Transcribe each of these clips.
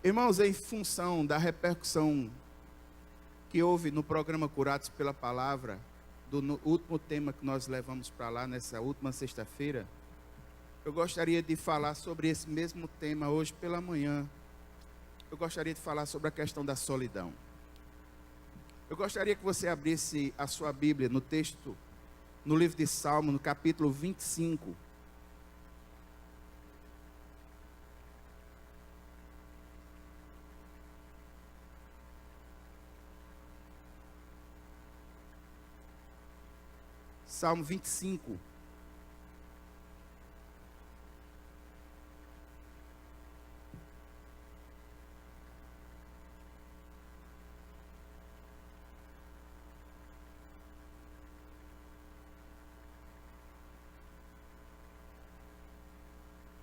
Irmãos, em função da repercussão que houve no programa Curados pela Palavra, último tema que nós levamos para lá nessa última sexta-feira, eu gostaria de falar sobre esse mesmo tema hoje pela manhã. Eu gostaria de falar sobre a questão da solidão. Eu gostaria que você abrisse a sua Bíblia no texto, no livro de Salmo, no capítulo 25. Salmo 25.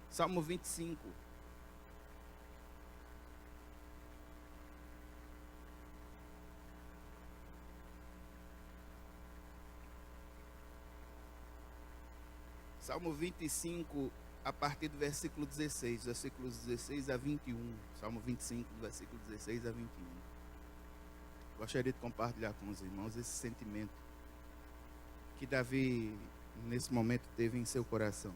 Salmo 25. Salmo 25, a partir do versículo 16, versículos 16 a 21. Salmo 25, do versículo 16 a 21. Gostaria de compartilhar com os irmãos esse sentimento que Davi, nesse momento, teve em seu coração.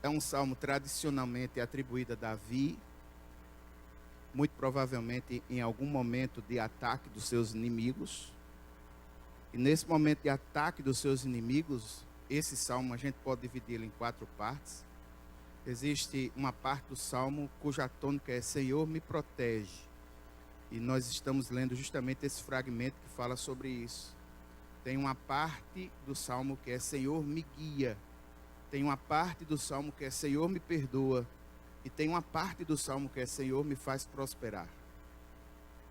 É um salmo tradicionalmente atribuído a Davi, muito provavelmente em algum momento de ataque dos seus inimigos. E nesse momento de ataque dos seus inimigos, esse salmo a gente pode dividi-lo em 4 partes. Existe uma parte do salmo cuja tônica é Senhor me protege. E nós estamos lendo justamente esse fragmento que fala sobre isso. Tem uma parte do salmo que é Senhor me guia. Tem uma parte do salmo que é Senhor me perdoa. E tem uma parte do salmo que é Senhor me faz prosperar.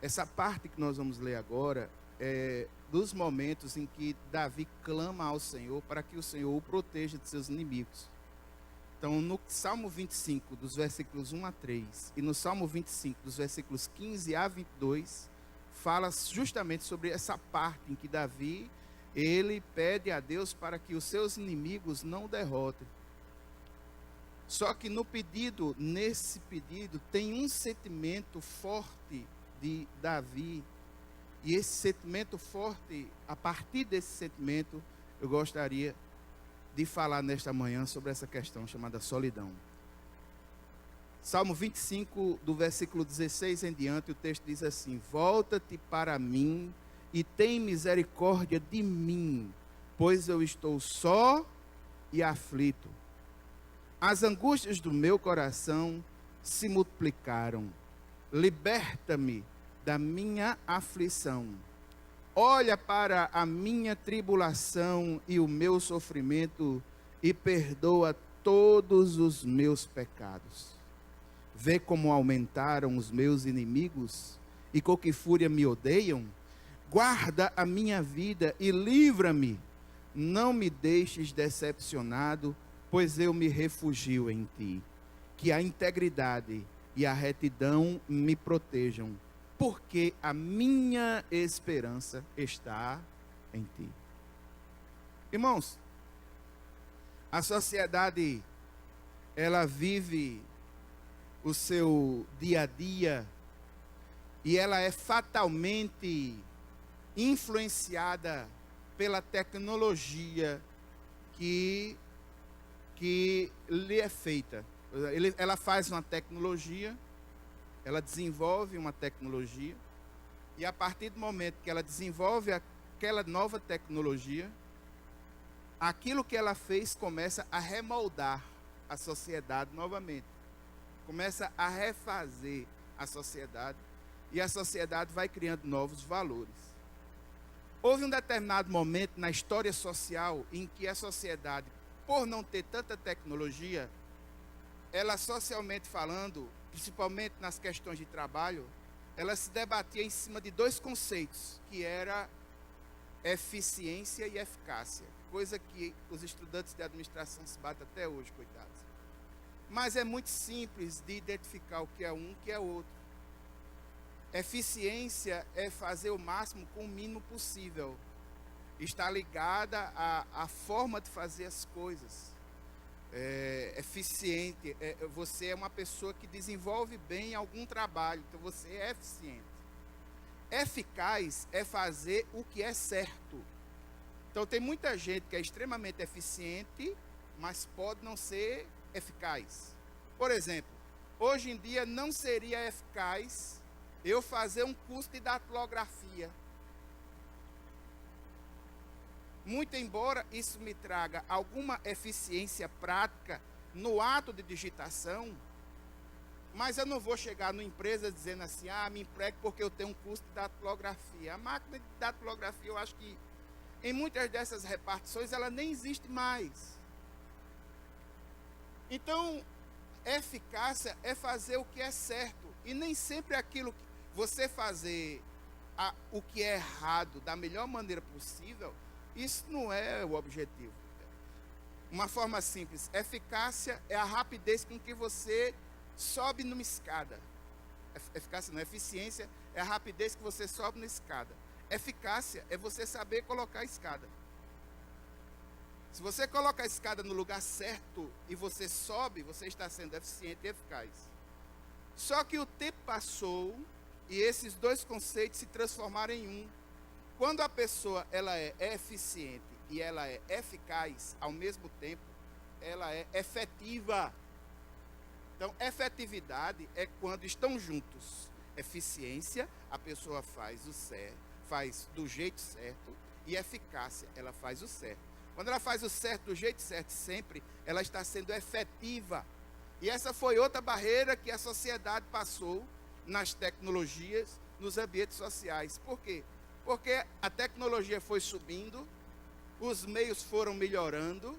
Essa parte que nós vamos ler agora é dos momentos em que Davi clama ao Senhor para que o Senhor o proteja de seus inimigos. Então, no Salmo 25, dos versículos 1 a 3, e no Salmo 25, dos versículos 15 a 22, fala justamente sobre essa parte em que Davi, ele pede a Deus para que os seus inimigos não derrotem. Só que nesse pedido, tem um sentimento forte de Davi. E esse sentimento forte, a partir desse sentimento, eu gostaria de falar nesta manhã sobre essa questão chamada solidão. Salmo 25, do versículo 16 em diante, o texto diz assim: volta-te para mim e tem misericórdia de mim, pois eu estou só e aflito. As angústias do meu coração se multiplicaram. Liberta-me da minha aflição. Olha para a minha tribulação e o meu sofrimento e perdoa todos os meus pecados. Vê como aumentaram os meus inimigos e com que fúria me odeiam. Guarda a minha vida e livra-me. Não me deixes decepcionado, pois eu me refugio em ti. Que a integridade e a retidão me protejam, porque a minha esperança está em ti. Irmãos, a sociedade, ela vive o seu dia a dia e ela é fatalmente influenciada pela tecnologia que lhe é feita. Ela faz uma tecnologia, ela desenvolve uma tecnologia, e a partir do momento que ela desenvolve aquela nova tecnologia, aquilo que ela fez começa a remoldar a sociedade novamente. Começa a refazer a sociedade, e a sociedade vai criando novos valores. Houve um determinado momento na história social em que a sociedade, por não ter tanta tecnologia, ela socialmente falando, principalmente nas questões de trabalho, ela se debatia em cima de 2 conceitos, que era eficiência e eficácia, coisa que os estudantes de administração se batem até hoje, coitados. Mas é muito simples de identificar o que é um e o que é outro. Eficiência é fazer o máximo com o mínimo possível. Está ligada à forma de fazer as coisas. eficiente, você é uma pessoa que desenvolve bem algum trabalho, então você é eficiente. Eficaz é fazer o que é certo. Então tem muita gente que é extremamente eficiente, mas pode não ser eficaz. Por exemplo, hoje em dia não seria eficaz eu fazer um curso de datilografia. Muito embora isso me traga alguma eficiência prática no ato de digitação, mas eu não vou chegar numa empresa dizendo assim, me emprego porque eu tenho um curso de datilografia. A máquina de datilografia, eu acho que em muitas dessas repartições ela nem existe mais. Então, eficácia é fazer o que é certo. E nem sempre aquilo que você fazer o que é errado da melhor maneira possível, isso não é o objetivo. Uma forma simples, eficácia é a rapidez com que você sobe numa escada. Eficácia não, eficiência é a rapidez que você sobe na escada. Eficácia é você saber colocar a escada. Se você coloca a escada no lugar certo e você sobe, você está sendo eficiente e eficaz. Só que o tempo passou e esses dois conceitos se transformaram em um. Quando a pessoa ela é eficiente e ela é eficaz ao mesmo tempo, ela é efetiva. Então, efetividade é quando estão juntos. Eficiência, a pessoa faz o certo, faz do jeito certo, e eficácia, ela faz o certo. Quando ela faz o certo do jeito certo sempre, ela está sendo efetiva. E essa foi outra barreira que a sociedade passou nas tecnologias, nos ambientes sociais. Por quê? Porque a tecnologia foi subindo, os meios foram melhorando,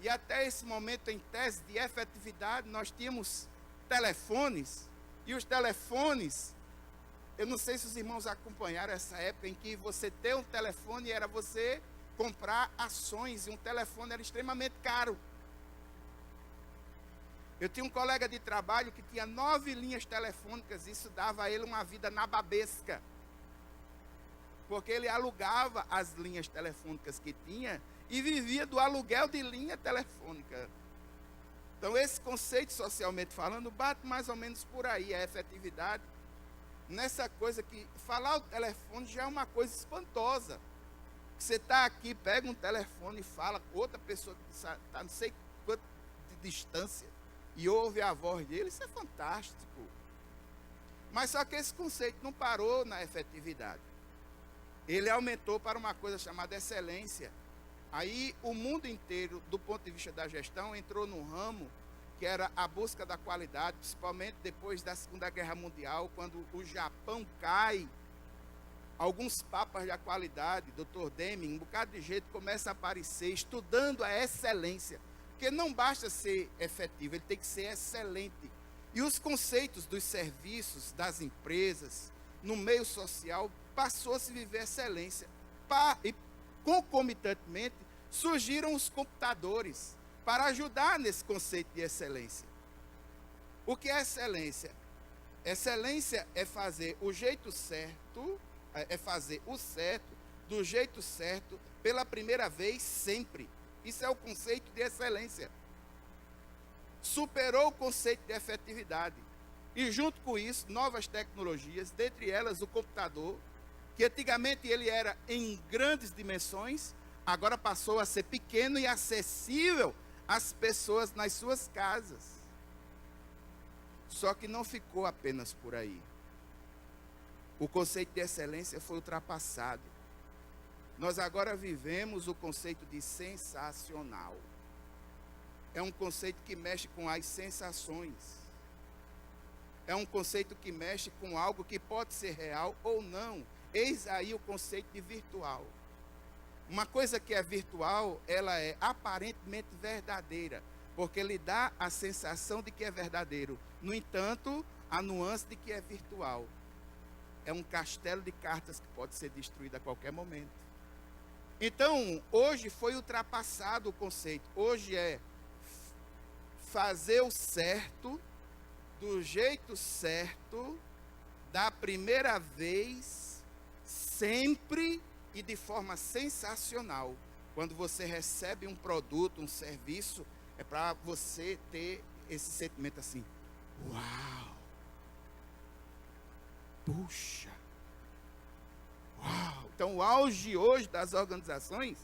e até esse momento, em tese de efetividade, nós tínhamos telefones, e os telefones, eu não sei se os irmãos acompanharam essa época em que você ter um telefone era você comprar ações, e um telefone era extremamente caro. Eu tinha um colega de trabalho que tinha 9 linhas telefônicas, isso dava a ele uma vida nababesca. Porque ele alugava as linhas telefônicas que tinha e vivia do aluguel de linha telefônica. Então, esse conceito, socialmente falando, bate mais ou menos por aí, a efetividade. Nessa coisa que falar o telefone já é uma coisa espantosa. Você está aqui, pega um telefone e fala com outra pessoa que está não sei quanto de distância e ouve a voz dele, isso é fantástico. Mas só que esse conceito não parou na efetividade. Ele aumentou para uma coisa chamada excelência. Aí o mundo inteiro, do ponto de vista da gestão, entrou num ramo que era a busca da qualidade, principalmente depois da Segunda Guerra Mundial, quando o Japão cai. Alguns papas da qualidade, Dr. Deming, um bocado de gente começa a aparecer estudando a excelência. Porque não basta ser efetivo, ele tem que ser excelente. E os conceitos dos serviços, das empresas, no meio social, passou a se viver excelência. E concomitantemente, surgiram os computadores para ajudar nesse conceito de excelência. O que é excelência? Excelência é fazer o jeito certo, é fazer o certo, do jeito certo, pela primeira vez, sempre. Isso é o conceito de excelência. Superou o conceito de efetividade. E junto com isso, novas tecnologias, dentre elas o computador, que antigamente ele era em grandes dimensões, agora passou a ser pequeno e acessível às pessoas nas suas casas. Só que não ficou apenas por aí. O conceito de excelência foi ultrapassado. Nós agora vivemos o conceito de sensacional. É um conceito que mexe com as sensações. É um conceito que mexe com algo que pode ser real ou não. Eis aí o conceito de virtual. Uma coisa que é virtual, ela é aparentemente verdadeira, porque lhe dá a sensação de que é verdadeiro. No entanto, a nuance de que é virtual. É um castelo de cartas que pode ser destruído a qualquer momento. Então, hoje foi ultrapassado o conceito. Hoje é fazer o certo, do jeito certo, da primeira vez, sempre e de forma sensacional. Quando você recebe um produto, um serviço, É para você ter esse sentimento assim: uau, puxa, uau. Então, o auge hoje das organizações,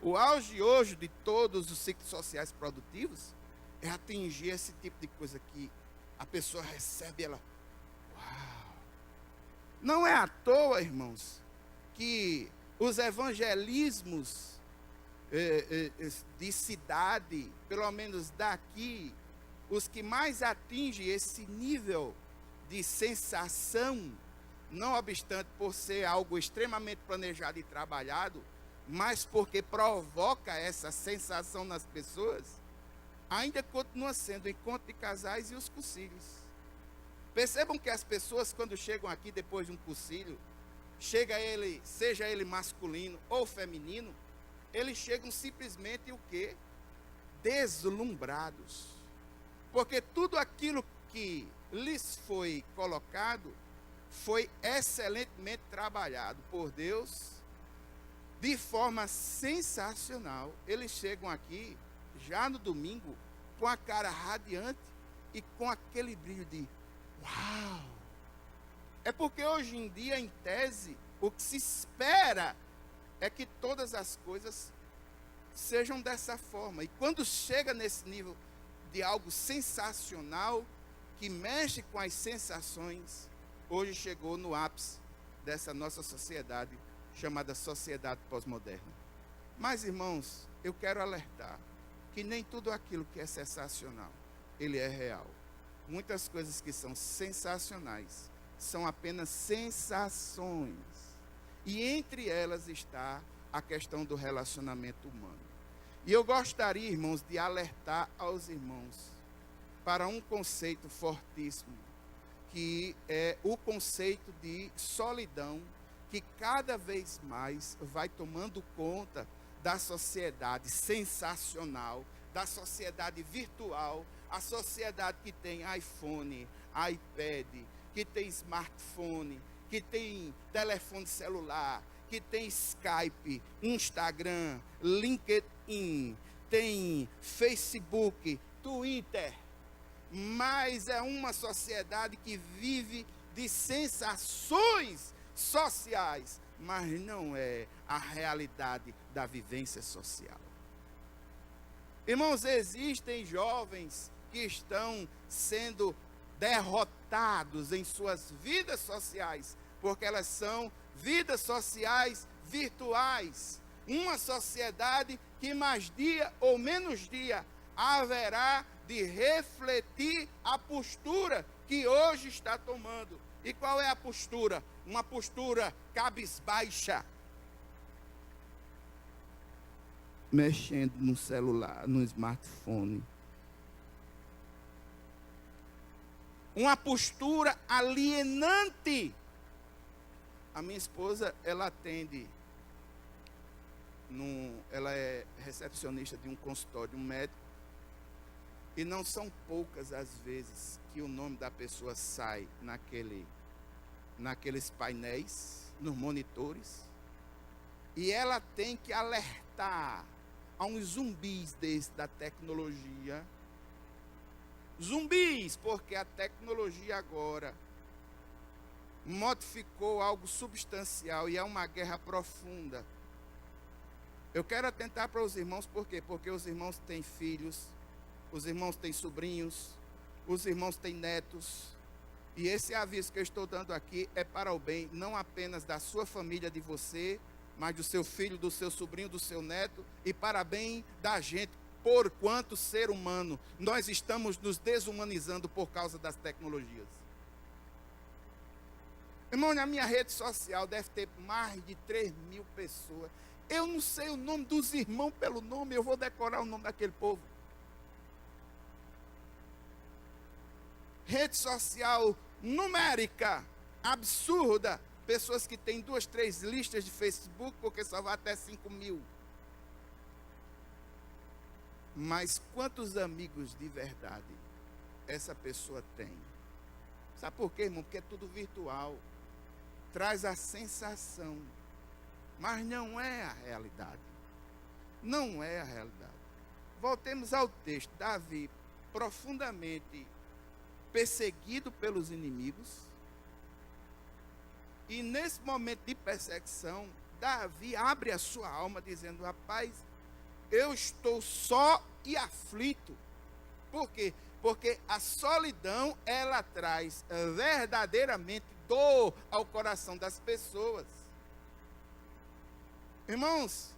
o auge hoje de todos os ciclos sociais produtivos, é atingir esse tipo de coisa que a pessoa recebe, ela, uau. Não é à toa, irmãos, que os evangelismos de cidade, pelo menos daqui, os que mais atingem esse nível de sensação, não obstante por ser algo extremamente planejado e trabalhado, mas porque provoca essa sensação nas pessoas, ainda continua sendo o encontro de casais e os cursilhos. Percebam que as pessoas, quando chegam aqui depois de um cursilho, chega ele, seja ele masculino ou feminino, eles chegam simplesmente o quê? Deslumbrados. Porque tudo aquilo que lhes foi colocado foi excelentemente trabalhado por Deus de forma sensacional. Eles chegam aqui já no domingo com a cara radiante e com aquele brilho de uau. É porque hoje em dia, em tese, o que se espera é que todas as coisas sejam dessa forma. E quando chega nesse nível de algo sensacional, que mexe com as sensações, hoje chegou no ápice dessa nossa sociedade, chamada sociedade pós-moderna. Mas, irmãos, eu quero alertar que nem tudo aquilo que é sensacional, ele é real. Muitas coisas que são sensacionais são apenas sensações. E entre elas está a questão do relacionamento humano. E eu gostaria, irmãos, de alertar aos irmãos para um conceito fortíssimo, que é o conceito de solidão, que cada vez mais vai tomando conta da sociedade sensacional, da sociedade virtual, a sociedade que tem iPhone, iPad, que tem smartphone, que tem telefone celular, que tem Skype, Instagram, LinkedIn, tem Facebook, Twitter. Mas é uma sociedade que vive de sensações sociais, mas não é a realidade da vivência social. Irmãos, existem jovens que estão sendo derrotados em suas vidas sociais, porque elas são vidas sociais virtuais. Uma sociedade que mais dia ou menos dia haverá de refletir a postura que hoje está tomando. E qual é a postura? Uma postura cabisbaixa, mexendo no celular, no smartphone. Uma postura alienante. A minha esposa, ela atende, ela é recepcionista de um consultório, de um médico, e não são poucas as vezes que o nome da pessoa sai naqueles painéis, nos monitores, e ela tem que alertar a uns zumbis da tecnologia. Zumbis, porque a tecnologia agora modificou algo substancial e é uma guerra profunda. Eu quero atentar para os irmãos, por quê? Porque os irmãos têm filhos, os irmãos têm sobrinhos, os irmãos têm netos, e esse aviso que eu estou dando aqui é para o bem, não apenas da sua família, de você, mas do seu filho, do seu sobrinho, do seu neto, e para bem da gente, porquanto ser humano, nós estamos nos desumanizando por causa das tecnologias. Irmão, na minha rede social deve ter mais de 3.000 pessoas. Eu não sei o nome dos irmãos pelo nome, eu vou decorar o nome daquele povo. Rede social numérica, absurda. Pessoas que têm 2, 3 listas de Facebook, porque só vai até 5.000. Mas quantos amigos de verdade essa pessoa tem? Sabe por quê, irmão? Porque é tudo virtual. Traz a sensação, mas não é a realidade. Não é a realidade. voltemos ao texto. Davi, profundamente perseguido pelos inimigos, e nesse momento de perseguição, Davi abre a sua alma dizendo: rapaz, eu estou só e aflito. Por quê? Porque a solidão, ela traz verdadeiramente dor ao coração das pessoas. Irmãos,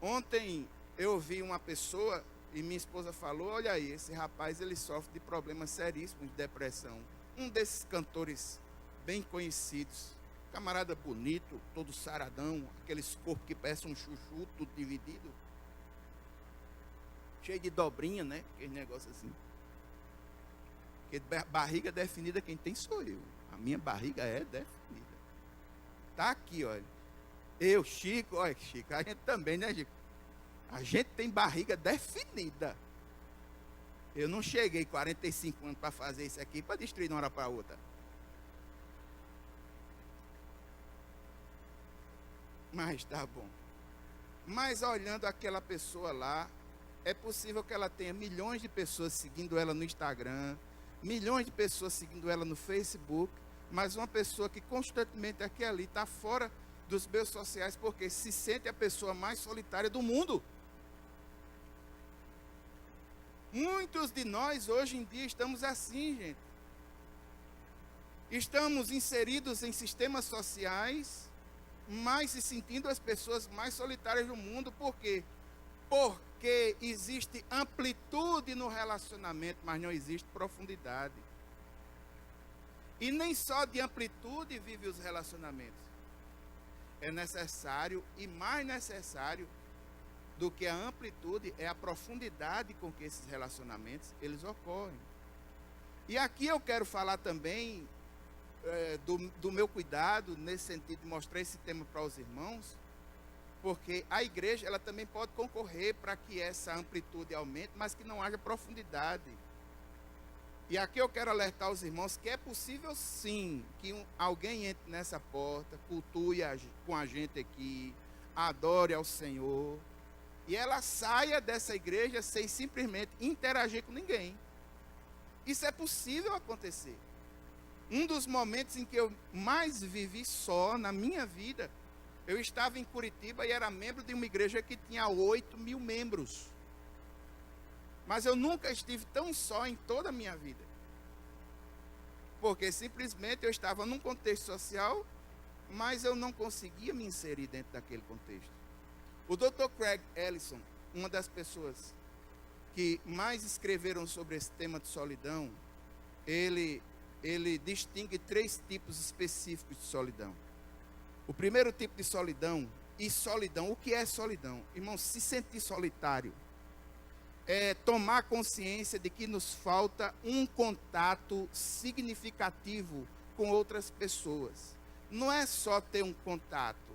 ontem eu ouvi uma pessoa e minha esposa falou: olha aí, esse rapaz ele sofre de problemas seríssimos de depressão. Um desses cantores bem conhecidos, camarada bonito, todo saradão, aqueles corpos que parecem um chuchu, tudo dividido, cheio de dobrinha, né? Aquele negócio assim. Porque barriga definida quem tem sou eu. A minha barriga é definida. Tá aqui, olha. Eu, Chico, olha, Chico, a gente também, né, Chico? A gente tem barriga definida. Eu não cheguei 45 anos para fazer isso aqui, para destruir de uma hora para outra. Mas tá bom. Mas olhando aquela pessoa lá, é possível que ela tenha milhões de pessoas seguindo ela no Instagram, milhões de pessoas seguindo ela no Facebook, mas uma pessoa que constantemente aqui e ali está fora dos meios sociais porque se sente a pessoa mais solitária do mundo. Muitos de nós hoje em dia estamos assim, gente. Estamos inseridos em sistemas sociais, mas se sentindo as pessoas mais solitárias do mundo. Por quê? Porque existe amplitude no relacionamento, mas não existe profundidade. E nem só de amplitude vive os relacionamentos. É necessário, e mais necessário do que a amplitude, é a profundidade com que esses relacionamentos eles ocorrem. E aqui eu quero falar também do meu cuidado, nesse sentido de mostrar esse tema para os irmãos, porque a igreja ela também pode concorrer para que essa amplitude aumente, mas que não haja profundidade. E aqui eu quero alertar os irmãos que é possível sim que alguém entre nessa porta, cultue com a gente aqui, adore ao Senhor, e ela saia dessa igreja sem simplesmente interagir com ninguém. Isso é possível acontecer. Um dos momentos em que eu mais vivi só na minha vida, eu estava em Curitiba e era membro de uma igreja que tinha 8.000 membros. Mas eu nunca estive tão só em toda a minha vida. Porque simplesmente eu estava num contexto social, mas eu não conseguia me inserir dentro daquele contexto. O Dr. Craig Ellison, uma das pessoas que mais escreveram sobre esse tema de solidão, ele distingue 3 tipos específicos de solidão. O primeiro tipo de solidão, o que é solidão? Irmão, se sentir solitário é tomar consciência de que nos falta um contato significativo com outras pessoas. Não é só ter um contato,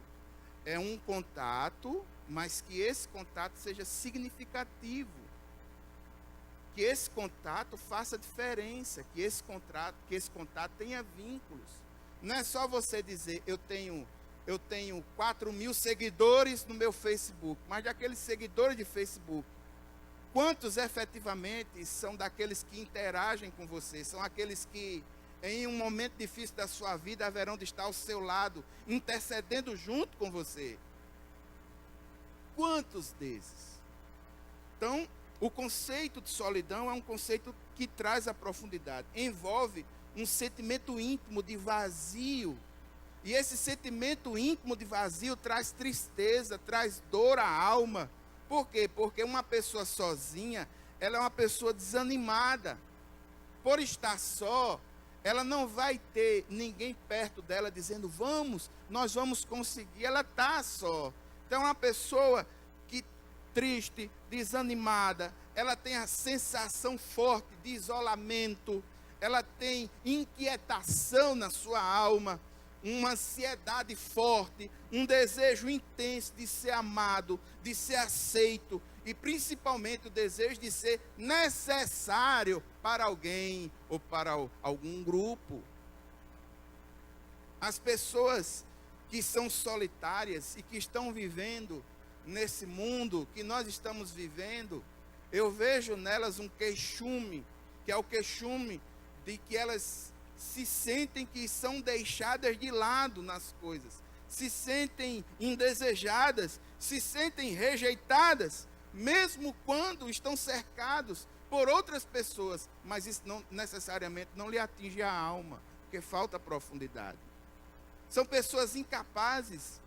é um contato, mas que esse contato seja significativo. Que esse contato faça diferença, que esse contato tenha vínculos. Não é só você dizer, eu tenho 4.000 seguidores no meu Facebook, mas daqueles seguidores de Facebook, quantos efetivamente são daqueles que interagem com você, são aqueles que em um momento difícil da sua vida haverão de estar ao seu lado, intercedendo junto com você? Quantos desses? Então, o conceito de solidão é um conceito que traz a profundidade, envolve um sentimento íntimo de vazio, e esse sentimento íntimo de vazio traz tristeza, traz dor à alma. Por quê? Porque uma pessoa sozinha, ela é uma pessoa desanimada. Por estar só, ela não vai ter ninguém perto dela dizendo, nós vamos conseguir. Ela está só. Então, uma pessoa que triste, desanimada, ela tem a sensação forte de isolamento, ela tem inquietação na sua alma, uma ansiedade forte, um desejo intenso de ser amado, de ser aceito, e principalmente o desejo de ser necessário para alguém ou para algum grupo. As pessoas que são solitárias e que estão vivendo nesse mundo que nós estamos vivendo, Eu vejo nelas um queixume, que é o queixume de que elas se sentem que são deixadas de lado nas coisas, se sentem indesejadas, se sentem rejeitadas, mesmo quando estão cercados por outras pessoas, mas isso não necessariamente não lhe atinge a alma, porque falta profundidade. São pessoas incapazes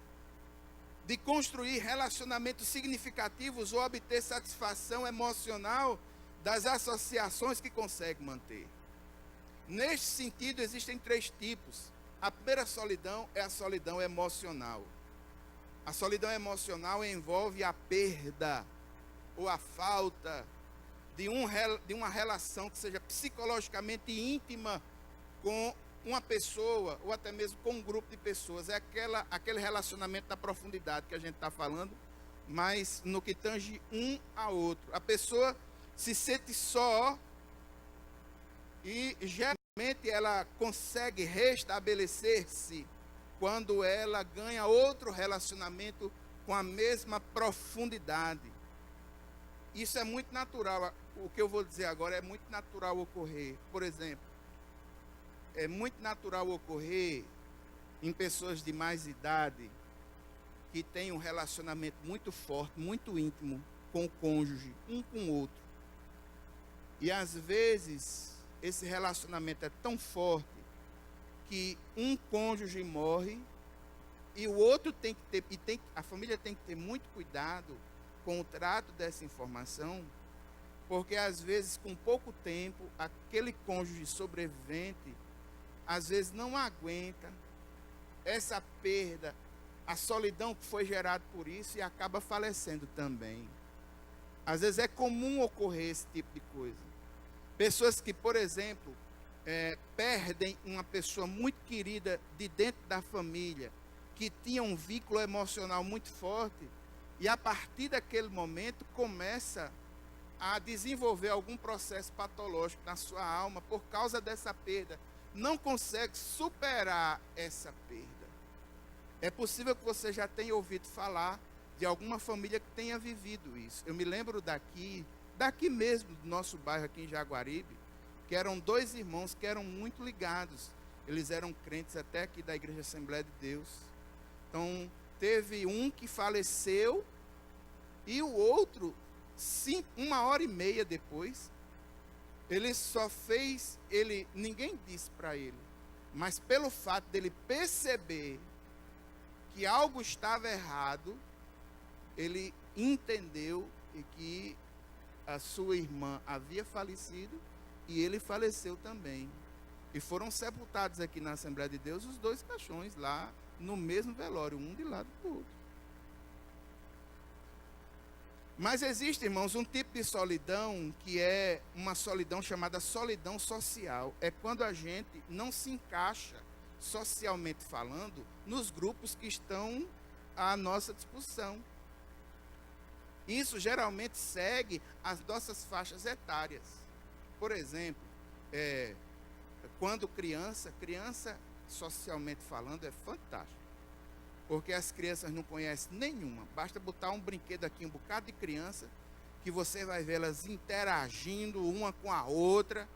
de construir relacionamentos significativos ou obter satisfação emocional das associações que conseguem manter. Neste sentido, existem 3 tipos. A primeira solidão é a solidão emocional. A solidão emocional envolve a perda ou a falta de uma relação que seja psicologicamente íntima com uma pessoa, ou até mesmo com um grupo de pessoas. É aquele relacionamento da profundidade que a gente está falando, mas no que tange um a outro. A pessoa se sente só e geralmente ela consegue restabelecer-se quando ela ganha outro relacionamento com a mesma profundidade. Isso é muito natural. O que eu vou dizer agora é muito natural ocorrer. Por exemplo, é muito natural ocorrer em pessoas de mais idade que têm um relacionamento muito forte, muito íntimo com o cônjuge, um com o outro. E às vezes esse relacionamento é tão forte que um cônjuge morre e o outro tem que ter, a família tem que ter muito cuidado com o trato dessa informação, porque às vezes com pouco tempo aquele cônjuge sobrevivente às vezes não aguenta essa perda, a solidão que foi gerada por isso e acaba falecendo também. Às vezes é comum ocorrer esse tipo de coisa. Pessoas que, por exemplo, perdem uma pessoa muito querida de dentro da família, que tinha um vínculo emocional muito forte, e a partir daquele momento começa a desenvolver algum processo patológico na sua alma por causa dessa perda. Não consegue superar essa perda. É possível que você já tenha ouvido falar de alguma família que tenha vivido isso. Eu me lembro daqui mesmo, do nosso bairro aqui em Jaguaribe, que eram 2 irmãos que eram muito ligados. Eles eram crentes até aqui da Igreja Assembleia de Deus. Então, teve um que faleceu e o outro, 1h30 depois, ele só fez, ninguém disse para ele, mas pelo fato dele perceber que algo estava errado, ele entendeu que a sua irmã havia falecido e ele faleceu também. E foram sepultados aqui na Assembleia de Deus os 2 caixões lá no mesmo velório, um de lado do outro. Mas existe, irmãos, um tipo de solidão que é uma solidão chamada solidão social. É quando a gente não se encaixa, socialmente falando, nos grupos que estão à nossa disposição. Isso geralmente segue as nossas faixas etárias. Por exemplo, quando criança, socialmente falando, é fantástico. Porque as crianças não conhecem nenhuma. Basta botar um brinquedo aqui, um bocado de criança, que você vai ver elas interagindo uma com a outra,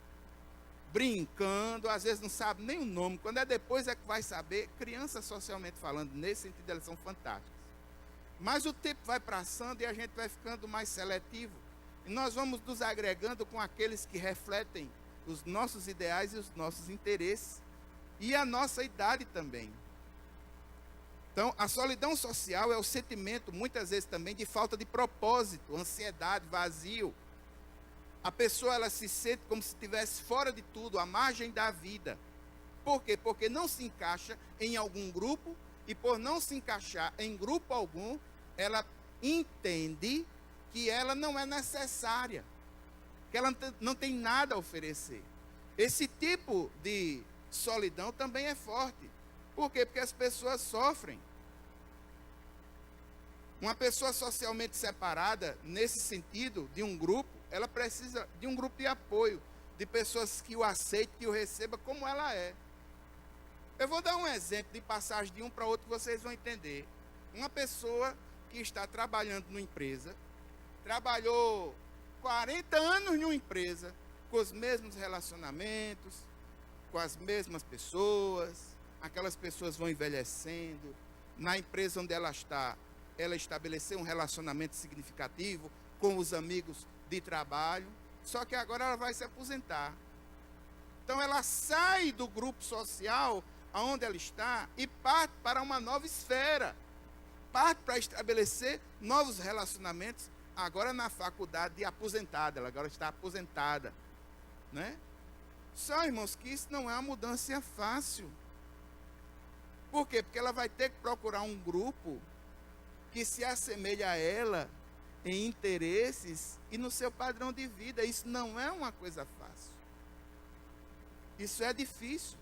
brincando, às vezes não sabe nem o nome. Quando é depois é que vai saber. Crianças, socialmente falando, nesse sentido, elas são fantásticas. Mas o tempo vai passando e a gente vai ficando mais seletivo. E nós vamos nos agregando com aqueles que refletem os nossos ideais e os nossos interesses. E a nossa idade também. Então, a solidão social é o sentimento, muitas vezes também, de falta de propósito, ansiedade, vazio. A pessoa, ela se sente como se estivesse fora de tudo, à margem da vida. Por quê? Porque não se encaixa em algum grupo, e por não se encaixar em grupo algum, ela entende que ela não é necessária, que ela não tem nada a oferecer. Esse tipo de solidão também é forte. Por quê? Porque as pessoas sofrem. Uma pessoa socialmente separada, nesse sentido, de um grupo, ela precisa de um grupo de apoio, de pessoas que o aceitem, que o recebam como ela é. Eu vou dar um exemplo de passagem de um para outro que vocês vão entender. Uma pessoa que está trabalhando numa empresa, trabalhou 40 anos em uma empresa, com os mesmos relacionamentos, com as mesmas pessoas, aquelas pessoas vão envelhecendo, na empresa onde ela está, ela estabeleceu um relacionamento significativo com os amigos de trabalho, só que agora ela vai se aposentar. Então ela sai do grupo social onde ela está e parte para uma nova esfera, parte para estabelecer novos relacionamentos, agora na faculdade de aposentada, ela agora está aposentada, né? Só, irmãos, que isso não é uma mudança fácil. Por quê? Porque ela vai ter que procurar um grupo que se assemelhe a ela em interesses e no seu padrão de vida. Isso não é uma coisa fácil. Isso é difícil.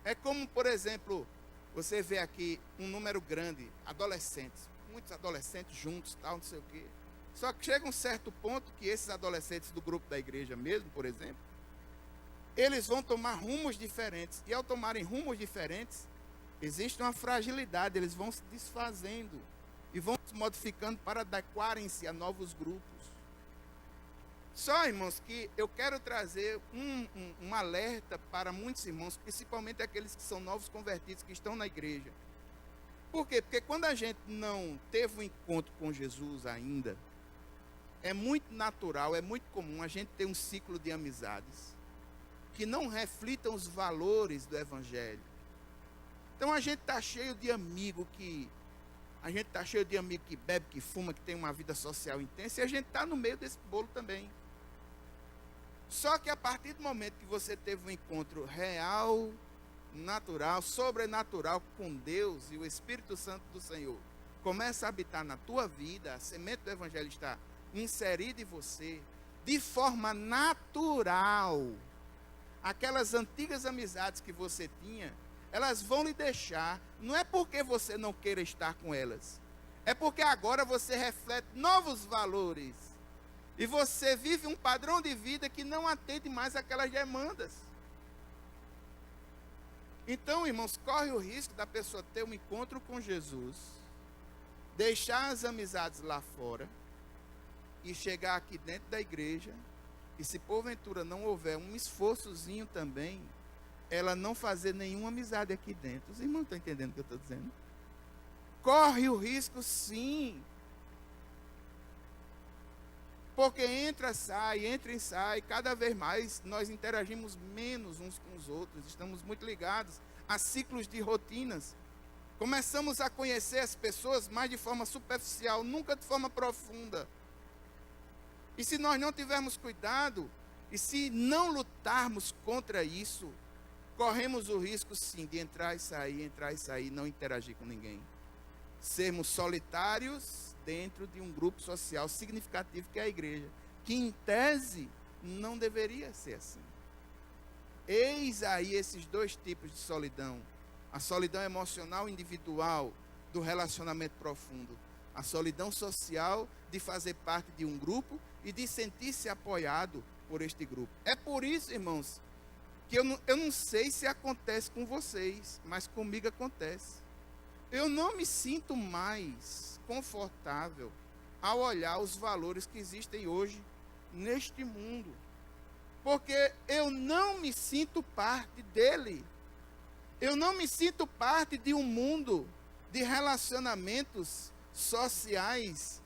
É como, por exemplo, você vê aqui um número grande, adolescentes, muitos adolescentes juntos, tal, não sei o quê. Só que chega um certo ponto que esses adolescentes do grupo da igreja mesmo, por exemplo, eles vão tomar rumos diferentes. E ao tomarem rumos diferentes, existe uma fragilidade, eles vão se desfazendo e vão se modificando para adequarem-se a novos grupos. Só, irmãos, que eu quero trazer um alerta para muitos irmãos, principalmente aqueles que são novos convertidos, que estão na igreja. Por quê? Porque quando a gente não teve um encontro com Jesus ainda, é muito natural, é muito comum a gente ter um ciclo de amizades que não reflitam os valores do Evangelho. Então a gente está cheio de amigo que... A gente está cheio de amigo que bebe, que fuma, que tem uma vida social intensa, e a gente está no meio desse bolo também. Só que a partir do momento que você teve um encontro real, natural, sobrenatural com Deus e o Espírito Santo do Senhor começa a habitar na tua vida, a semente do Evangelho está inserida em você, de forma natural, aquelas antigas amizades que você tinha, elas vão lhe deixar, não é porque você não queira estar com elas, é porque agora você reflete novos valores, e você vive um padrão de vida que não atende mais aquelas demandas. Então, irmãos, corre o risco da pessoa ter um encontro com Jesus, deixar as amizades lá fora, e chegar aqui dentro da igreja, e se porventura não houver um esforçozinho também, ela não fazer nenhuma amizade aqui dentro. Os irmãos estão entendendo o que eu estou dizendo? Corre o risco, sim. Porque entra e sai, cada vez mais nós interagimos menos uns com os outros, estamos muito ligados a ciclos de rotinas. Começamos a conhecer as pessoas mais de forma superficial, nunca de forma profunda. E se nós não tivermos cuidado, e se não lutarmos contra isso, corremos o risco sim de entrar e sair, não interagir com ninguém. Sermos solitários dentro de um grupo social significativo que é a igreja, que em tese não deveria ser assim. Eis aí esses dois tipos de solidão: a solidão emocional individual do relacionamento profundo, a solidão social de fazer parte de um grupo e de sentir-se apoiado por este grupo. É por isso, irmãos, que eu não sei se acontece com vocês, mas comigo acontece. Eu não me sinto mais confortável ao olhar os valores que existem hoje neste mundo, porque eu não me sinto parte dele. Eu não me sinto parte de um mundo de relacionamentos sociais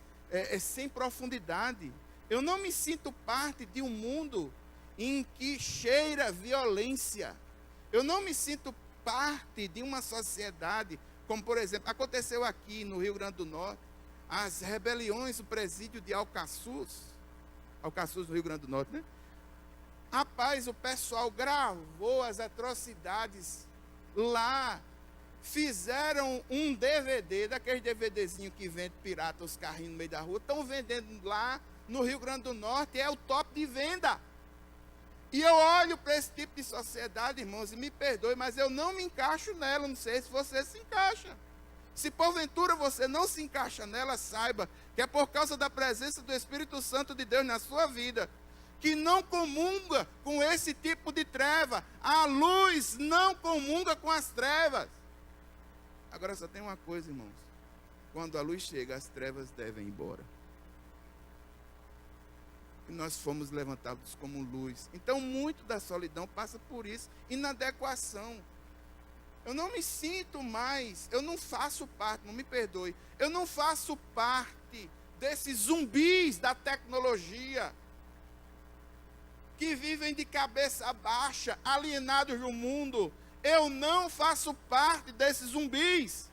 sem profundidade. Eu não me sinto parte de um mundo em que cheira violência. Eu não me sinto parte de uma sociedade, como por exemplo, aconteceu aqui no Rio Grande do Norte, as rebeliões do presídio de Alcaçuz no Rio Grande do Norte, né? Rapaz, o pessoal gravou as atrocidades lá, fizeram um DVD, daqueles DVDzinhos que vende pirata, os carrinhos no meio da rua, estão vendendo lá no Rio Grande do Norte, é o top de venda. E eu olho para esse tipo de sociedade, irmãos, e me perdoe, mas eu não me encaixo nela, não sei se você se encaixa. Se porventura você não se encaixa nela, saiba que é por causa da presença do Espírito Santo de Deus na sua vida, que não comunga com esse tipo de treva. A luz não comunga com as trevas. Agora só tem uma coisa, irmãos: quando a luz chega, as trevas devem ir embora. e nós fomos levantados como luz. Então, muito da solidão passa por isso, inadequação. Eu não me sinto mais, eu não faço parte, não me perdoe, eu não faço parte desses zumbis da tecnologia, que vivem de cabeça baixa, alienados do mundo. Eu não faço parte desses zumbis.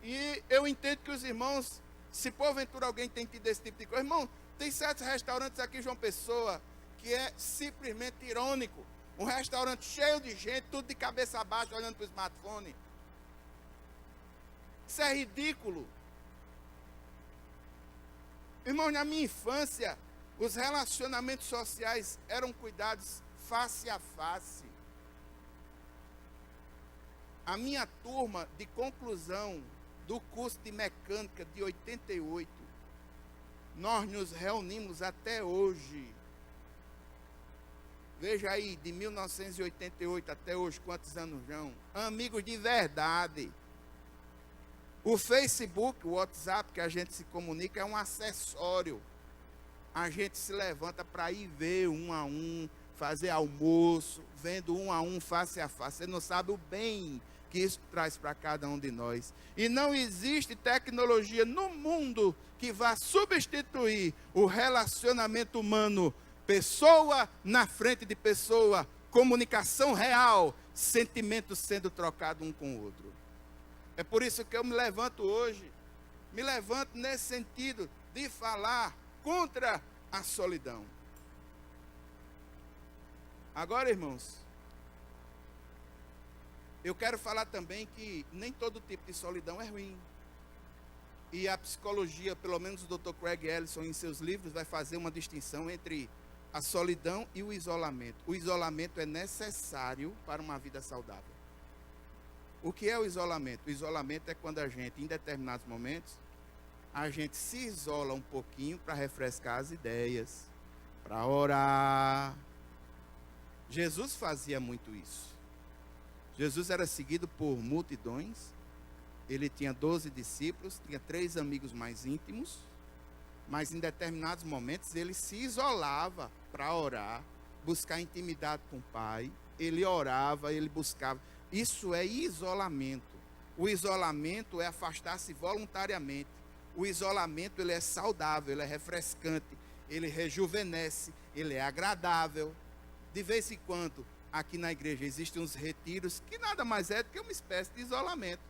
E eu entendo que os irmãos, se porventura alguém tem tido esse tipo de coisa, irmão, tem certos restaurantes aqui em João Pessoa, que é simplesmente irônico. Um restaurante cheio de gente, tudo de cabeça baixa, olhando para o smartphone. Isso é ridículo. Irmão, na minha infância, os relacionamentos sociais eram cuidados face a face. A minha turma de conclusão do curso de mecânica de 88, nós nos reunimos até hoje. Veja aí, de 1988 até hoje, quantos anos já? Amigos de verdade. O Facebook, o WhatsApp que a gente se comunica é um acessório. A gente se levanta para ir ver um a um, fazer almoço, vendo um a um, face a face. Você não sabe o bem que isso traz para cada um de nós. E não existe tecnologia no mundo que vá substituir o relacionamento humano, pessoa na frente de pessoa, comunicação real, sentimentos sendo trocados um com o outro. É por isso que eu me levanto hoje, me levanto nesse sentido de falar contra a solidão. Agora, irmãos, eu quero falar também que nem todo tipo de solidão é ruim. E a psicologia, pelo menos o Dr. Craig Ellison, em seus livros, vai fazer uma distinção entre a solidão e o isolamento. O isolamento é necessário para uma vida saudável. O que é o isolamento? O isolamento é quando a gente, em determinados momentos, a gente se isola um pouquinho para refrescar as ideias, para orar. Jesus fazia muito isso. Jesus era seguido por multidões. Ele tinha 12 discípulos, tinha 3 amigos mais íntimos, mas em determinados momentos ele se isolava para orar, buscar intimidade com o Pai. Ele orava, ele buscava. Isso é isolamento. O isolamento é afastar-se voluntariamente. O isolamento, ele é saudável, ele é refrescante, ele rejuvenesce, ele é agradável. De vez em quando, aqui na igreja, existem uns retiros que nada mais é do que uma espécie de isolamento.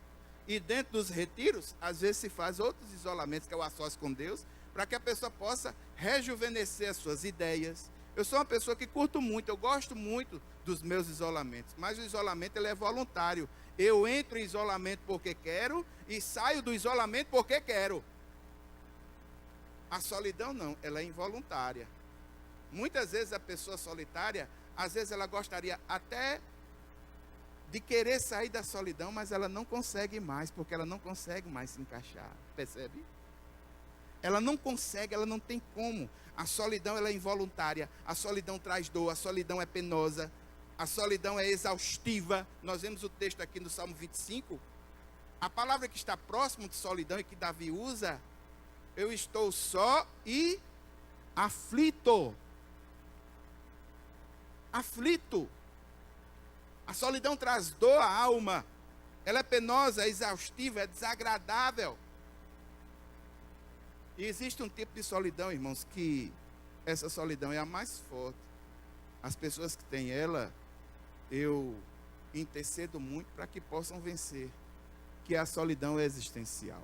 E dentro dos retiros, às vezes se faz outros isolamentos, que é o a sós com Deus, para que a pessoa possa rejuvenescer as suas ideias. Eu sou uma pessoa que curto muito, eu gosto muito dos meus isolamentos, mas o isolamento ele é voluntário. Eu entro em isolamento porque quero e saio do isolamento porque quero. A solidão não, ela é involuntária. Muitas vezes a pessoa solitária, às vezes ela gostaria até de querer sair da solidão, mas ela não consegue mais, porque ela não consegue mais se encaixar, percebe? Ela não consegue, ela não tem como. A solidão ela é involuntária, a solidão traz dor, a solidão é penosa, a solidão é exaustiva. Nós vemos o texto aqui no Salmo 25, a palavra que está próximo de solidão e que Davi usa, eu estou só e aflito. Aflito. A solidão traz dor à alma. Ela é penosa, é exaustiva, é desagradável. E existe um tipo de solidão, irmãos, que essa solidão é a mais forte. As pessoas que têm ela, eu intercedo muito para que possam vencer, que a solidão existencial.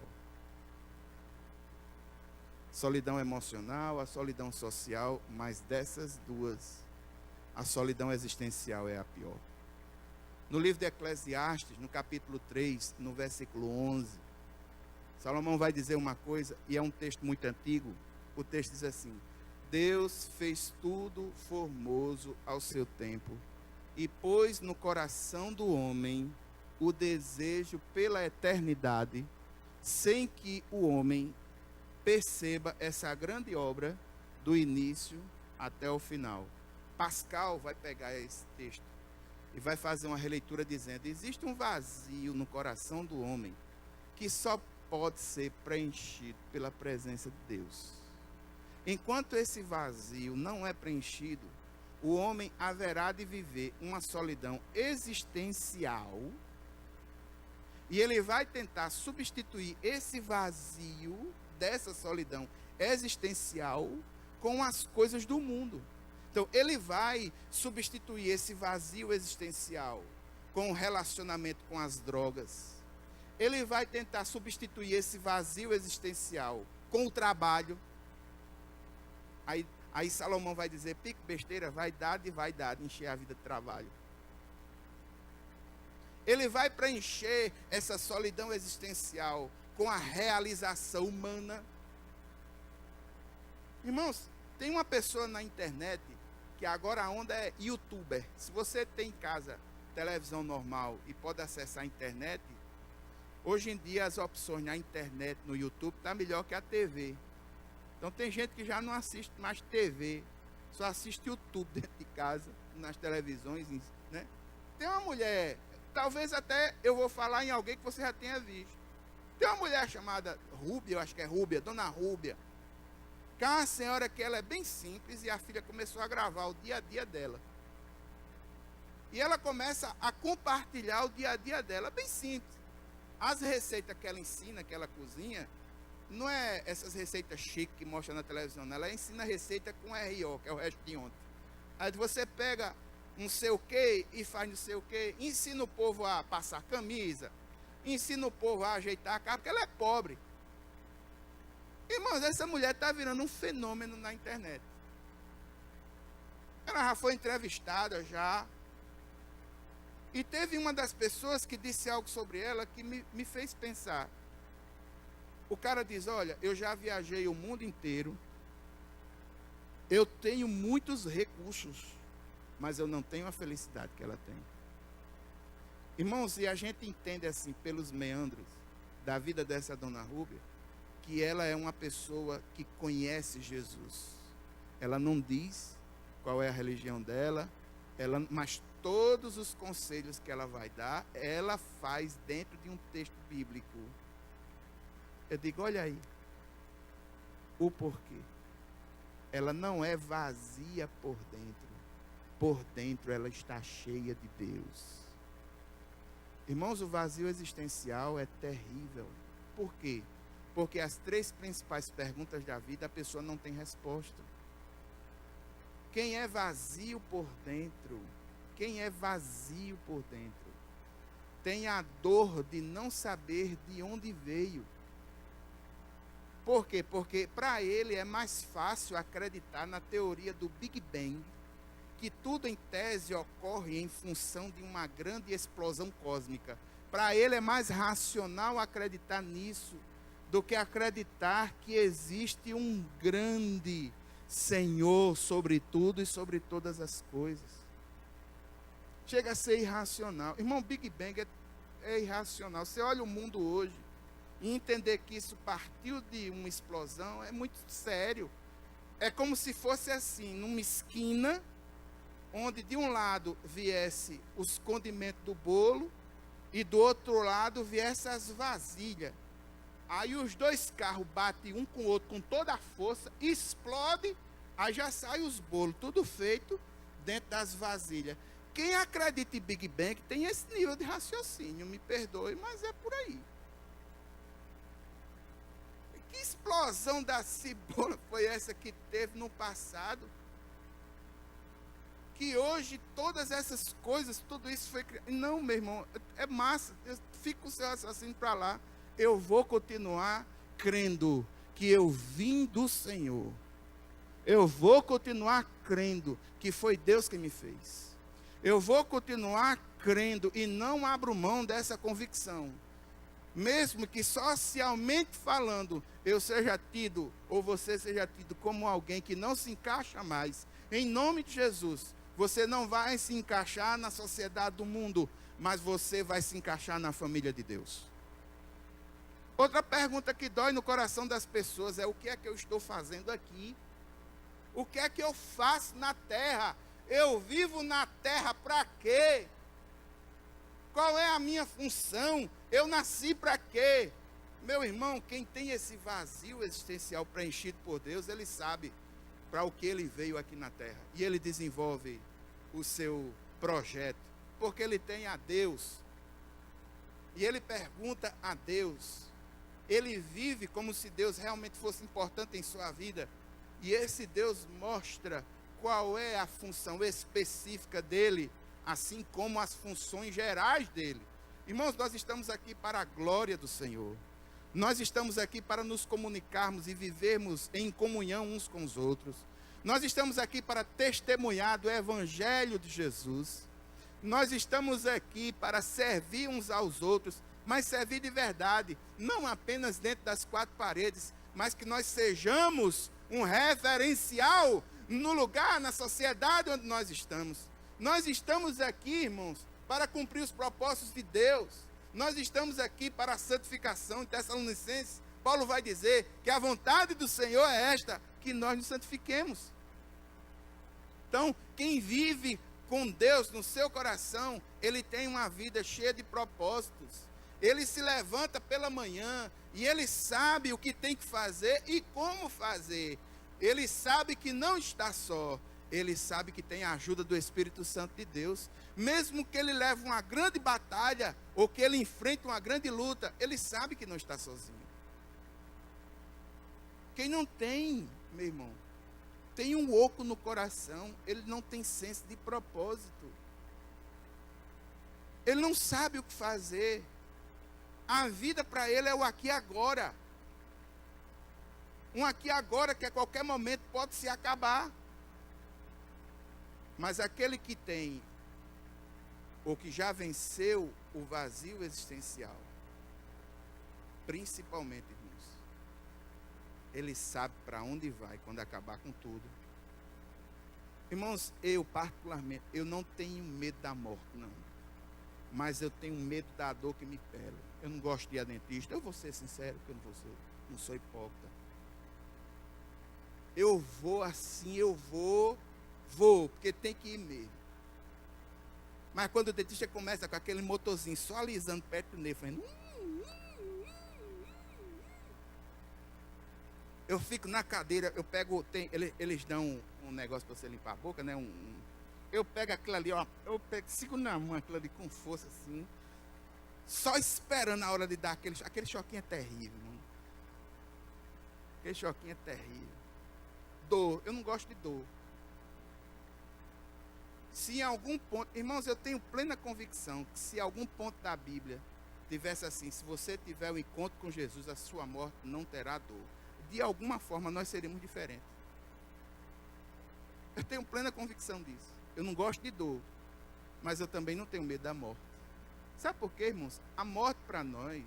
Solidão emocional, a solidão social, mas dessas duas, a solidão existencial é a pior. No livro de Eclesiastes, no capítulo 3, no versículo 11, Salomão vai dizer uma coisa, e é um texto muito antigo. O texto diz assim: Deus fez tudo formoso ao seu tempo, e pôs no coração do homem o desejo pela eternidade, sem que o homem perceba essa grande obra do início até o final. Pascal vai pegar esse texto e vai fazer uma releitura dizendo: existe um vazio no coração do homem que só pode ser preenchido pela presença de Deus. Enquanto esse vazio não é preenchido, o homem haverá de viver uma solidão existencial e ele vai tentar substituir esse vazio dessa solidão existencial com as coisas do mundo. Então, ele vai substituir esse vazio existencial com o relacionamento com as drogas. Ele vai tentar substituir esse vazio existencial com o trabalho. Aí Salomão vai dizer, pique besteira, vaidade, encher a vida de trabalho. Ele vai preencher essa solidão existencial com a realização humana. Irmãos, tem uma pessoa na internet, que agora a onda é youtuber. Se você tem em casa televisão normal e pode acessar a internet, hoje em dia as opções na internet, no YouTube, está melhor que a TV. Então tem gente que já não assiste mais TV, só assiste YouTube dentro de casa, nas televisões, né? Tem uma mulher, talvez até eu vou falar em alguém que você já tenha visto. Tem uma mulher chamada Rúbia, eu acho que é Rúbia, Dona Rúbia, que é uma senhora que ela é bem simples e a filha começou a gravar o dia a dia dela. E ela começa a compartilhar o dia a dia dela, bem simples. As receitas que ela ensina, que ela cozinha, não é essas receitas chiques que mostra na televisão, não. Ela ensina receita com RO, que é o resto de ontem. Aí você pega não sei o que e faz não sei o que, ensina o povo a passar camisa, ensina o povo a ajeitar a casa, porque ela é pobre. Irmãos, essa mulher está virando um fenômeno na internet. Ela já foi entrevistada já. E teve uma das pessoas que disse algo sobre ela que me fez pensar. O cara diz, olha, eu já viajei o mundo inteiro, eu tenho muitos recursos, mas eu não tenho a felicidade que ela tem. Irmãos, e a gente entende assim, pelos meandros da vida dessa Dona Rúbia, que ela é uma pessoa que conhece Jesus. Ela não diz qual é a religião dela, mas todos os conselhos que ela vai dar, ela faz dentro de um texto bíblico. Eu digo, olha aí, o porquê. Ela não é vazia por dentro ela está cheia de Deus. Irmãos, o vazio existencial é terrível. Por quê? Porque as 3 principais perguntas da vida a pessoa não tem resposta. Quem é vazio por dentro? Quem é vazio por dentro? Tem a dor de não saber de onde veio. Por quê? Porque para ele é mais fácil acreditar na teoria do Big Bang, que tudo em tese ocorre em função de uma grande explosão cósmica. Para ele é mais racional acreditar nisso do que acreditar que existe um grande Senhor sobre tudo e sobre todas as coisas. Chega a ser irracional. Irmão, Big Bang é irracional. Você olha o mundo hoje e entender que isso partiu de uma explosão é muito sério. É como se fosse assim, numa esquina, onde de um lado viesse os condimentos do bolo e do outro lado viesse as vasilhas. Aí os 2 carros batem um com o outro com toda a força, explode, aí já sai os bolos, tudo feito dentro das vasilhas. Quem acredita em Big Bang tem esse nível de raciocínio, me perdoe, mas é por aí. Que explosão da cebola foi essa que teve no passado? Que hoje todas essas coisas, tudo isso foi criado. Não, meu irmão, é massa. Eu fico com o seu raciocínio para lá. Eu vou continuar crendo que eu vim do Senhor. Eu vou continuar crendo que foi Deus que me fez. Eu vou continuar crendo e não abro mão dessa convicção. Mesmo que socialmente falando, eu seja tido, ou você seja tido como alguém que não se encaixa mais. Em nome de Jesus, você não vai se encaixar na sociedade do mundo, mas você vai se encaixar na família de Deus. Outra pergunta que dói no coração das pessoas é: o que é que eu estou fazendo aqui? O que é que eu faço na terra? Eu vivo na terra para quê? Qual é a minha função? Eu nasci para quê? Meu irmão, quem tem esse vazio existencial preenchido por Deus, ele sabe para o que ele veio aqui na terra. E ele desenvolve o seu projeto, porque ele tem a Deus. E ele pergunta a Deus. Ele vive como se Deus realmente fosse importante em sua vida. E esse Deus mostra qual é a função específica dele, assim como as funções gerais dele. Irmãos, nós estamos aqui para a glória do Senhor. Nós estamos aqui para nos comunicarmos e vivermos em comunhão uns com os outros. Nós estamos aqui para testemunhar do Evangelho de Jesus. Nós estamos aqui para servir uns aos outros, mas servir de verdade, não apenas dentro das quatro paredes, mas que nós sejamos um referencial no lugar, na sociedade onde nós estamos. Nós estamos aqui, irmãos, para cumprir os propósitos de Deus. Nós estamos aqui para a santificação. Em Tessalonicenses, Paulo vai dizer que a vontade do Senhor é esta, que nós nos santifiquemos. Então, quem vive com Deus no seu coração, ele tem uma vida cheia de propósitos. Ele se levanta pela manhã e ele sabe o que tem que fazer e como fazer. Ele sabe que não está só. Ele sabe que tem a ajuda do Espírito Santo de Deus. Mesmo que ele leve uma grande batalha, ou que ele enfrente uma grande luta, ele sabe que não está sozinho. Quem não tem, meu irmão, tem um oco no coração, ele não tem senso de propósito. Ele não sabe o que fazer. A vida para ele é o aqui e agora. Um aqui e agora que a qualquer momento pode se acabar. Mas aquele que tem, ou que já venceu o vazio existencial, principalmente, irmãos, ele sabe para onde vai quando acabar com tudo. Irmãos, eu particularmente, eu não tenho medo da morte, não. Mas eu tenho medo da dor que me pega. Eu não gosto de ir a dentista, eu vou ser sincero, porque eu não sou hipócrita. Eu vou assim, vou, porque tem que ir mesmo. Mas quando o dentista começa com aquele motorzinho só alisando perto do nervo, eu fico na cadeira, eu pego, eles dão um negócio para você limpar a boca, né? Eu pego aquilo ali, ó, sigo na mão aquilo ali com força assim, só esperando a hora de dar aquele choquinho é terrível, irmão. Aquele choquinho é terrível. Dor, eu não gosto de dor. Se em algum ponto, irmãos, eu tenho plena convicção que se algum ponto da Bíblia tivesse assim, se você tiver um encontro com Jesus, a sua morte não terá dor. De alguma forma nós seremos diferentes. Eu tenho plena convicção disso. Eu não gosto de dor, mas eu também não tenho medo da morte. Sabe por quê, irmãos? A morte para nós,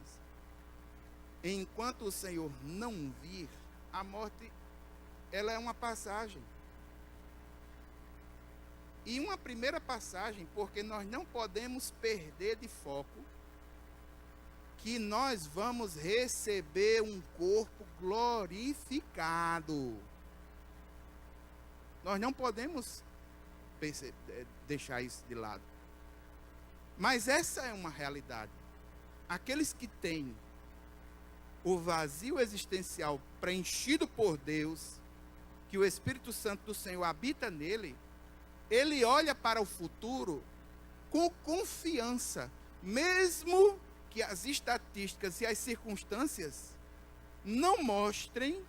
enquanto o Senhor não vir, a morte, ela é uma passagem. E uma primeira passagem, porque nós não podemos perder de foco que nós vamos receber um corpo glorificado. Nós não podemos deixar isso de lado. Mas essa é uma realidade. Aqueles que têm o vazio existencial preenchido por Deus, que o Espírito Santo do Senhor habita nele, ele olha para o futuro com confiança, mesmo que as estatísticas e as circunstâncias não mostrem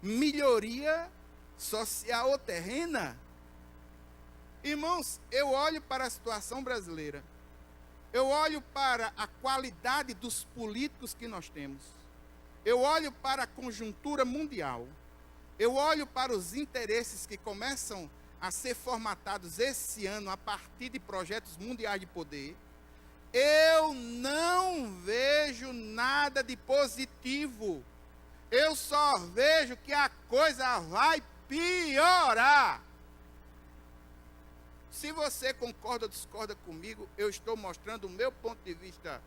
melhoria social ou terrena. Irmãos, eu olho para a situação brasileira, eu olho para a qualidade dos políticos que nós temos, eu olho para a conjuntura mundial, eu olho para os interesses que começam a ser formatados esse ano a partir de projetos mundiais de poder, eu não vejo nada de positivo. Eu só vejo que a coisa vai piorar. Se você concorda ou discorda comigo, eu estou mostrando o meu ponto de vista.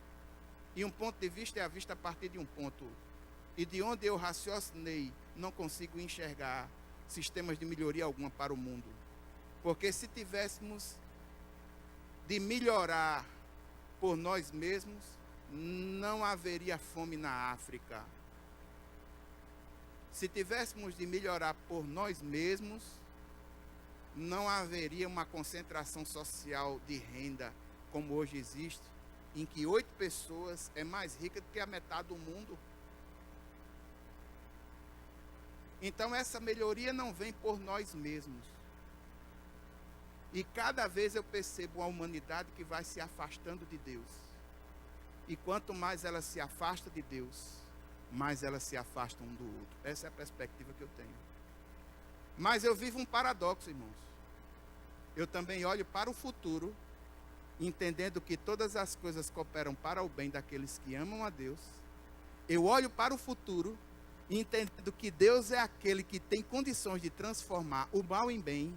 E um ponto de vista é a vista a partir de um ponto. E de onde eu raciocinei, não consigo enxergar sistemas de melhoria alguma para o mundo. Porque se tivéssemos de melhorar por nós mesmos, não haveria fome na África. Se tivéssemos de melhorar por nós mesmos, não haveria uma concentração social de renda como hoje existe, em que 8 pessoas é mais rica do que a metade do mundo. Então essa melhoria não vem por nós mesmos. E cada vez eu percebo a humanidade que vai se afastando de Deus. E quanto mais ela se afasta de Deus, mais elas se afastam um do outro. Essa é a perspectiva que eu tenho. Mas eu vivo um paradoxo, irmãos. Eu também olho para o futuro, entendendo que todas as coisas cooperam para o bem daqueles que amam a Deus. Eu olho para o futuro, entendendo que Deus é aquele que tem condições de transformar o mal em bem.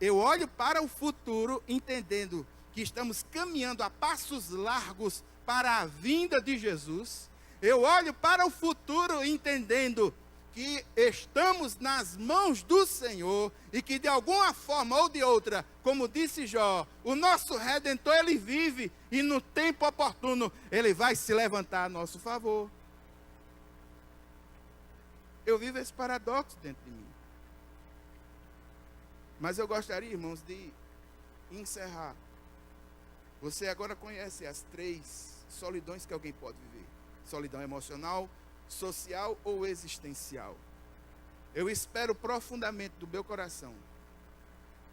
Eu olho para o futuro, entendendo que estamos caminhando a passos largos para a vinda de Jesus. Eu olho para o futuro, entendendo que estamos nas mãos do Senhor e que de alguma forma ou de outra, como disse Jó, o nosso Redentor, ele vive e no tempo oportuno ele vai se levantar a nosso favor. Eu vivo esse paradoxo dentro de mim. Mas eu gostaria, irmãos, de encerrar. Você agora conhece as 3 solidões que alguém pode viver: solidão emocional, social ou existencial. Eu espero profundamente do meu coração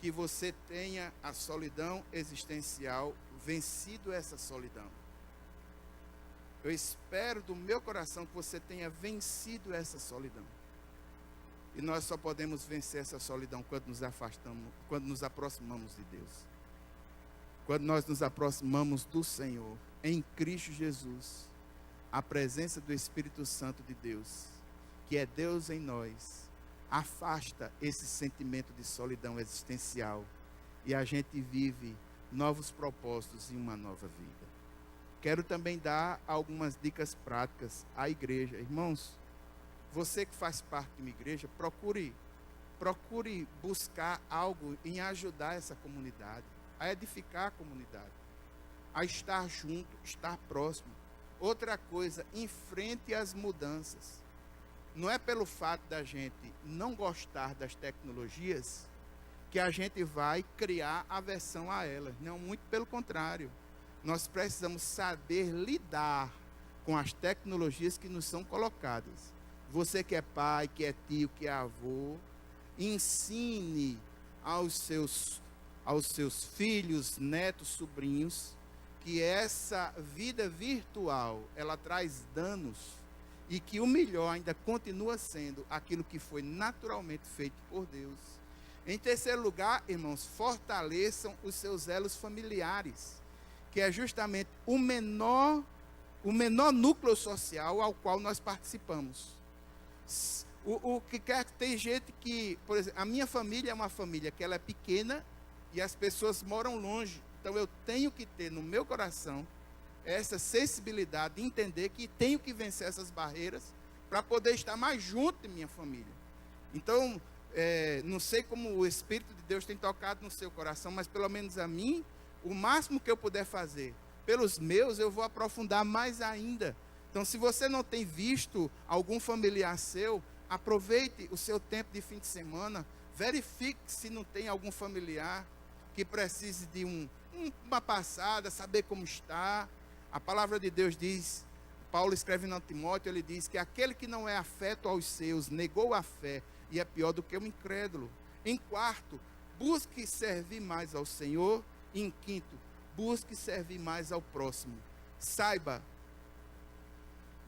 que você tenha a solidão existencial, vencido essa solidão. Eu espero do meu coração que você tenha vencido essa solidão. E nós só podemos vencer essa solidão quando nos afastamos, quando nos aproximamos de Deus. Quando nós nos aproximamos do Senhor, em Cristo Jesus, a presença do Espírito Santo de Deus, que é Deus em nós, afasta esse sentimento de solidão existencial e a gente vive novos propósitos e uma nova vida. Quero também dar algumas dicas práticas à igreja. Irmãos, você que faz parte de uma igreja, procure buscar algo em ajudar essa comunidade, a edificar a comunidade, a estar junto, estar próximo. Outra coisa, enfrente as mudanças. Não é pelo fato da gente não gostar das tecnologias que a gente vai criar aversão a elas. Não, muito pelo contrário. Nós precisamos saber lidar com as tecnologias que nos são colocadas. Você que é pai, que é tio, que é avô, ensine aos seus filhos, netos, sobrinhos, que essa vida virtual, ela traz danos e que o melhor ainda continua sendo aquilo que foi naturalmente feito por Deus. Em terceiro lugar, irmãos, fortaleçam os seus elos familiares, que é justamente o menor núcleo social ao qual nós participamos. O que quer que tem gente que, por exemplo, a minha família é uma família que ela é pequena e as pessoas moram longe. Então eu tenho que ter no meu coração essa sensibilidade de entender que tenho que vencer essas barreiras para poder estar mais junto de minha família. Então, não sei como o Espírito de Deus tem tocado no seu coração, mas pelo menos a mim, o máximo que eu puder fazer pelos meus, eu vou aprofundar mais ainda. Então, se você não tem visto algum familiar seu, aproveite o seu tempo de fim de semana, verifique se não tem algum familiar que precise de uma passada, saber como está. A palavra de Deus diz, Paulo escrevendo a Timóteo, ele diz que aquele que não é afeto aos seus, negou a fé, e é pior do que o incrédulo. Em quarto, busque servir mais ao Senhor. E em quinto, busque servir mais ao próximo. Saiba,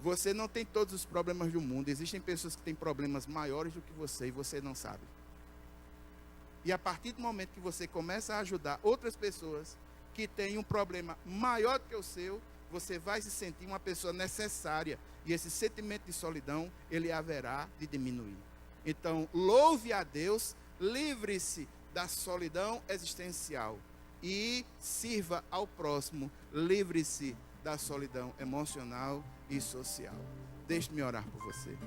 você não tem todos os problemas do mundo. Existem pessoas que têm problemas maiores do que você e você não sabe. E a partir do momento que você começa a ajudar outras pessoas que têm um problema maior do que o seu, você vai se sentir uma pessoa necessária. E esse sentimento de solidão, ele haverá de diminuir. Então, louve a Deus, livre-se da solidão existencial e sirva ao próximo, livre-se da solidão emocional e social. Deixe-me orar por você.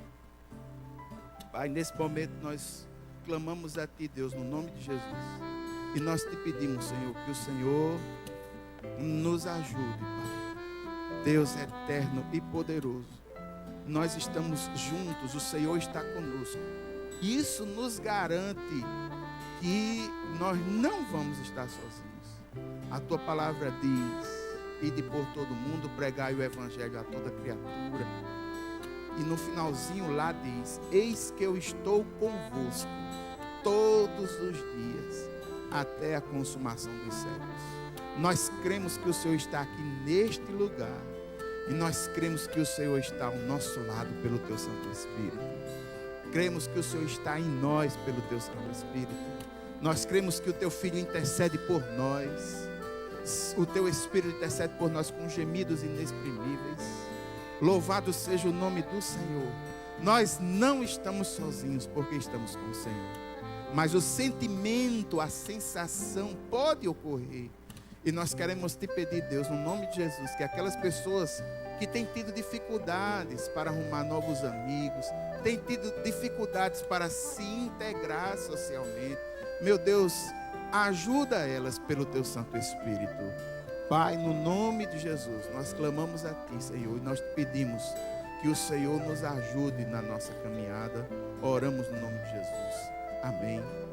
Pai, nesse momento nós clamamos a Ti, Deus, no nome de Jesus. E nós te pedimos, Senhor, que o Senhor nos ajude, Pai. Deus eterno e poderoso, nós estamos juntos, o Senhor está conosco. Isso nos garante que nós não vamos estar sozinhos. A tua palavra diz: ide por todo mundo, pregai o evangelho a toda criatura. E no finalzinho lá diz: eis que eu estou convosco todos os dias, até a consumação dos séculos. Nós cremos que o Senhor está aqui neste lugar. E nós cremos que o Senhor está ao nosso lado pelo teu Santo Espírito. Cremos que o Senhor está em nós pelo teu Santo Espírito. Nós cremos que o teu Filho intercede por nós. O teu Espírito intercede por nós com gemidos inexprimíveis. Louvado seja o nome do Senhor. Nós não estamos sozinhos porque estamos com o Senhor. Mas o sentimento, a sensação pode ocorrer. E nós queremos te pedir, Deus, no nome de Jesus, que aquelas pessoas que têm tido dificuldades para arrumar novos amigos, têm tido dificuldades para se integrar socialmente, meu Deus, ajuda elas pelo teu Santo Espírito. Pai, no nome de Jesus, nós clamamos a ti, Senhor, e nós te pedimos que o Senhor nos ajude na nossa caminhada. Oramos no nome de Jesus. Amém.